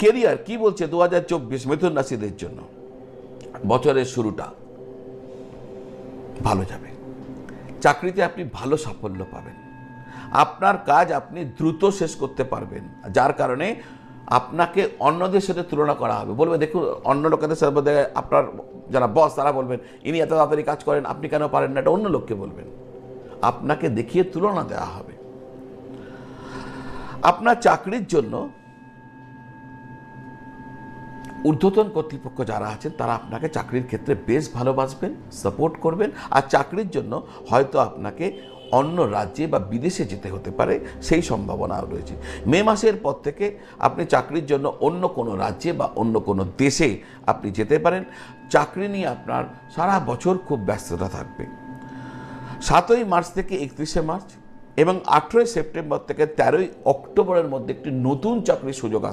Career কি বলছে 2024 মিথুন রাশিদের জন্য? বছরের শুরুটা ভালো যাবে। চাকরিতে আপনি ভালো সাফল্য পাবেন। আপনার কাজ আপনি দ্রুত শেষ করতে পারবেন, যার কারণে আপনাকে অন্যদের সাথে তুলনা করা হবে। বলবে দেখুন, অন্য লোকেদের সাথে আপনার যারা বস তারা বলবেন ইনি এত তাড়াতাড়ি কাজ করেন, আপনি কেন পারেন না, এটা অন্য লোককে বলবেন। আপনাকে দেখিয়ে তুলনা দেওয়া হবে। আপনার চাকরির জন্য ঊর্ধ্বতন কর্তৃপক্ষ যারা আছেন তারা আপনাকে চাকরির ক্ষেত্রে বেশ ভালোবাসবেন, সাপোর্ট করবেন। আর চাকরির জন্য হয়তো আপনাকে অন্য রাজ্যে বা বিদেশে যেতে হতে পারে, সেই সম্ভাবনাও রয়েছে। মে মাসের পর থেকে আপনি চাকরির জন্য অন্য কোনো রাজ্যে বা অন্য কোনো দেশে আপনি যেতে পারেন। চাকরি নিয়ে আপনার সারা বছর খুব ব্যস্ততা থাকবে। 7ই মার্চ থেকে 31শে মার্চ এবং 18ই সেপ্টেম্বর থেকে 13ই অক্টোবরের মধ্যে একটি নতুন চাকরির সুযোগ আসবে।